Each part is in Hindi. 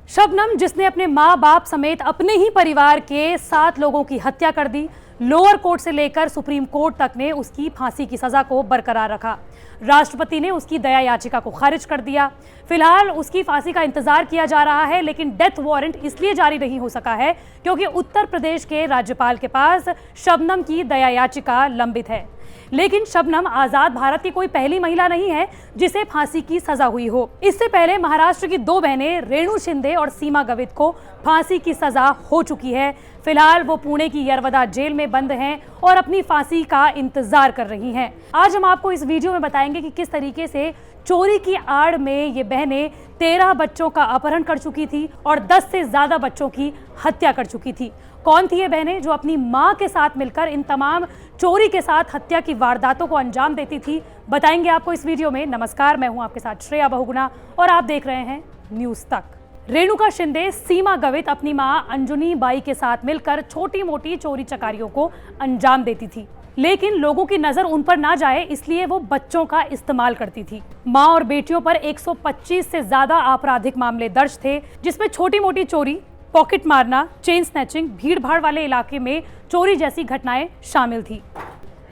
शबनम, जिसने अपने माँ बाप समेत अपने ही परिवार के 7 लोगों की हत्या कर दी, लोअर कोर्ट से लेकर सुप्रीम कोर्ट तक ने उसकी फांसी की सजा को बरकरार रखा। राष्ट्रपति ने उसकी दया याचिका को खारिज कर दिया। फिलहाल उसकी फांसी का इंतजार किया जा रहा है, लेकिन डेथ वारंट इसलिए जारी नहीं हो सका है क्योंकि उत्तर प्रदेश के राज्यपाल के पास शबनम की दया याचिका लंबित है। लेकिन शबनम आजाद भारत की कोई पहली महिला नहीं है जिसे फांसी की सजा हुई हो। इससे पहले महाराष्ट्र की 2 बहनें रेणु शिंदे और सीमा गवित को फांसी की सजा हो चुकी है। फिलहाल वो पुणे की यरवदा जेल में बंद हैं और अपनी फांसी का इंतजार कर रही हैं। आज हम आपको इस वीडियो में बताएंगे कि किस तरीके से चोरी की आड़ में ये बहनें 13 बच्चों का अपहरण कर चुकी थी और 10 से ज्यादा बच्चों की हत्या कर चुकी थी। कौन थी ये बहनें जो अपनी मां के साथ मिलकर इन तमाम चोरी के साथ हत्या की वारदातों को अंजाम देती थी, बताएंगे आपको इस वीडियो में। नमस्कार, मैं हूं आपके साथ श्रेया बहुगुणा और आप देख रहे हैं न्यूज तक। रेणुका शिंदे, सीमा गवित अपनी मां अंजुनी बाई के साथ मिलकर छोटी मोटी चोरी चकारियों को अंजाम देती थी, लेकिन लोगों की नजर उन पर ना जाए इसलिए वो बच्चों का इस्तेमाल करती थी। मां और बेटियों पर 125 से ज्यादा आपराधिक मामले दर्ज थे, जिसमें छोटी मोटी चोरी, पॉकेट मारना, चेन स्नैचिंग, भीड़ भाड़ वाले इलाके में चोरी जैसी घटनाएं शामिल थी।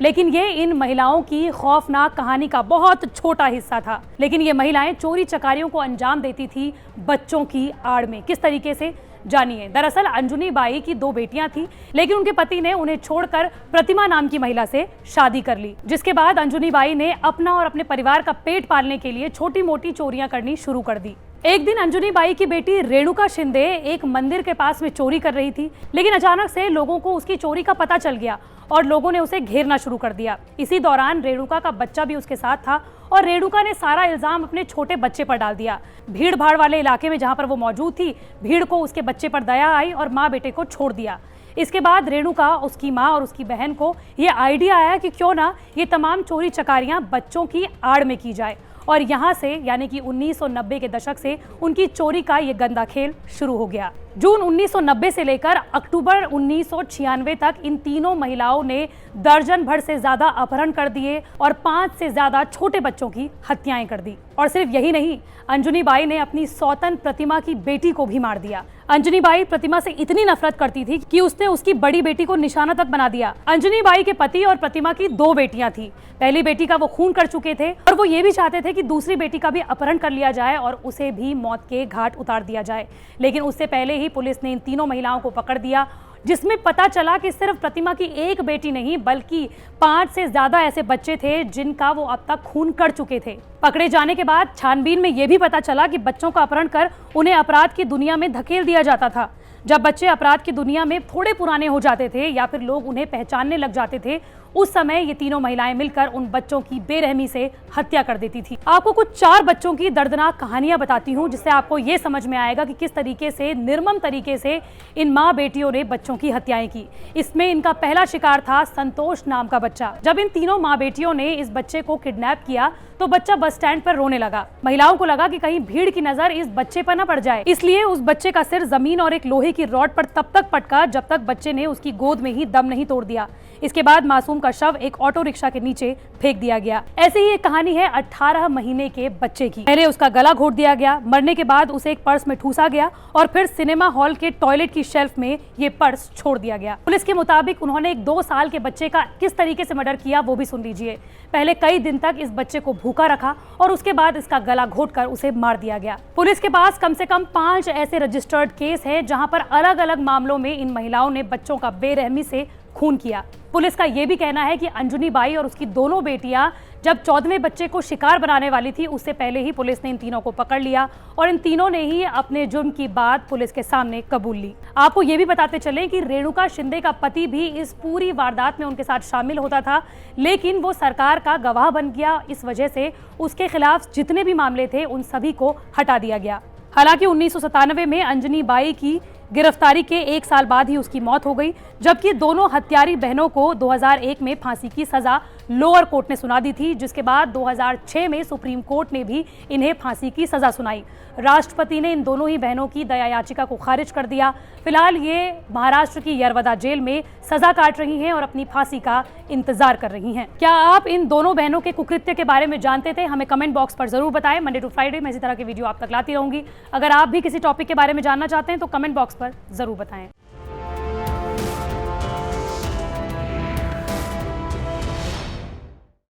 लेकिन ये इन महिलाओं की खौफनाक कहानी का बहुत छोटा हिस्सा था। लेकिन ये महिलाएं चोरी चकारियों को अंजाम देती थी बच्चों की आड़ में। किस तरीके से, जानिए। दरअसल अंजुनी बाई की 2 बेटियां थी, लेकिन उनके पति ने उन्हें छोड़कर प्रतिमा नाम की महिला से शादी कर ली, जिसके बाद अंजुनी बाई ने अपना और अपने परिवार का पेट पालने के लिए छोटी मोटी चोरियां करनी शुरू कर दी। एक दिन अंजुनी बाई की बेटी रेणुका शिंदे एक मंदिर के पास में चोरी कर रही थी, लेकिन अचानक से लोगों को उसकी चोरी का पता चल गया और लोगों ने उसे घेरना शुरू कर दिया। इसी दौरान रेणुका का बच्चा भी उसके साथ था और रेणुका ने सारा इल्जाम अपने छोटे बच्चे पर डाल दिया। भीड़ भाड़ वाले इलाके में जहां पर वो मौजूद थी, भीड़ को उसके बच्चे पर दया आई और माँ बेटे को छोड़ दिया। इसके बाद रेणुका, उसकी माँ और उसकी बहन को ये आइडिया आया कि क्यों ना ये तमाम चोरी चकारियां बच्चों की आड़ में की जाए, और यहाँ से यानी कि 1990 के दशक से उनकी चोरी का ये गंदा खेल शुरू हो गया। जून 1990 से लेकर अक्टूबर 1996 तक इन तीनों महिलाओं ने दर्जन भर से ज्यादा अपहरण कर दिए और 5 से ज्यादा छोटे बच्चों की हत्याएं कर दी। और सिर्फ यही नहीं, अंजुनी बाई ने अपनी सौतन प्रतिमा की बेटी को भी मार दिया। अंजुनी बाई प्रतिमा से इतनी नफरत करती थी कि उसने उसकी बड़ी बेटी को निशाना तक बना दिया। अंजुनी बाई के पति और प्रतिमा की 2 बेटियां थी। पहली बेटी का वो खून कर चुके थे और वो ये भी चाहते थे कि दूसरी बेटी का भी अपहरण कर लिया जाए और उसे भी मौत के घाट उतार दिया जाए। लेकिन उससे पहले ही पुलिस ने इन तीनों महिलाओं को पकड़ दिया, जिसमें पता चला कि सिर्फ प्रतिमा की एक बेटी नहीं बल्कि 5 से ज्यादा ऐसे बच्चे थे जिनका वो अब तक खून कर चुके थे। पकड़े जाने के बाद छानबीन में यह भी पता चला कि बच्चों का अपहरण कर उन्हें अपराध की दुनिया में धकेल दिया जाता था। जब बच्चे अपराध की दुनिया में थोड़े पुराने हो जाते थे या फिर लोग उन्हें पहचानने लग जाते थे, उस समय ये तीनों महिलाएं मिलकर उन बच्चों की बेरहमी से हत्या कर देती थी। आपको कुछ 4 बच्चों की दर्दनाक कहानियां बताती हूं, जिससे आपको ये समझ में आएगा कि किस तरीके से निर्मम तरीके से इन माँ बेटियों ने बच्चों की हत्याएं की। इसमें इनका पहला शिकार था संतोष नाम का बच्चा। जब इन तीनों माँ बेटियों ने इस बच्चे को किडनैप किया तो बच्चा बस स्टैंड पर रोने लगा। महिलाओं को लगा कि कहीं भीड़ की नजर इस बच्चे पर न पड़ जाए, इसलिए उस बच्चे का सिर जमीन और एक लोहे की रॉड पर तब तक पटका जब तक बच्चे ने उसकी गोद में ही दम नहीं तोड़ दिया। इसके बाद मासूम का शव एक ऑटो रिक्शा के नीचे फेंक दिया गया। ऐसे ही एक कहानी है 18 महीने के बच्चे की। पहले उसका गला घोट दिया गया, मरने के बाद उसे एक पर्स में ठूसा गया और फिर सिनेमा हॉल के टॉयलेट की शेल्फ में ये पर्स छोड़ दिया गया। पुलिस के मुताबिक उन्होंने एक 2 साल के बच्चे का किस तरीके से मर्डर किया वो भी सुन लीजिए। पहले कई दिन तक इस बच्चे को भूखा रखा और उसके बाद इसका गला घोटकर उसे मार दिया गया। पुलिस के पास कम से कम 5 ऐसे रजिस्टर्ड केस हैं जहां पर अलग अलग मामलों में इन महिलाओं ने बच्चों का बेरहमी से खून किया। पुलिस का यह भी कहना है कि अंजुनी बाई और उसकी दोनों बेटियां जब 14वें बच्चे को शिकार बनाने वाली थी, उससे पहले ही पुलिस ने इन तीनों को पकड़ लिया और इन तीनों ने ही अपने जुर्म की बात पुलिस के सामने कबूल ली। आपको ये भी बताते चलें कि रेणुका शिंदे का पति भी इस पूरी वारदात में उनके साथ शामिल होता था, लेकिन वो सरकार का गवाह बन गया। इस वजह से उसके खिलाफ जितने भी मामले थे उन सभी को हटा दिया गया। हालांकि 1997 में अंजुनी बाई की गिरफ्तारी के 1 साल बाद ही उसकी मौत हो गई, जबकि दोनों हत्यारी बहनों को 2001 में फांसी की सजा लोअर कोर्ट ने सुना दी थी, जिसके बाद 2006 में सुप्रीम कोर्ट ने भी इन्हें फांसी की सजा सुनाई। राष्ट्रपति ने इन दोनों ही बहनों की दया याचिका को खारिज कर दिया। फिलहाल ये महाराष्ट्र की यरवदा जेल में सजा काट रही हैं और अपनी फांसी का इंतजार कर रही हैं। क्या आप इन दोनों बहनों के कुकृत्य के बारे में जानते थे? हमें कमेंट बॉक्स पर जरूर बताएं। मंडे टू फ्राइडे में इसी तरह की वीडियो आप तक लाती रहूंगी। अगर आप भी किसी टॉपिक के बारे में जानना चाहते हैं तो कमेंट बॉक्स पर जरूर बताएं।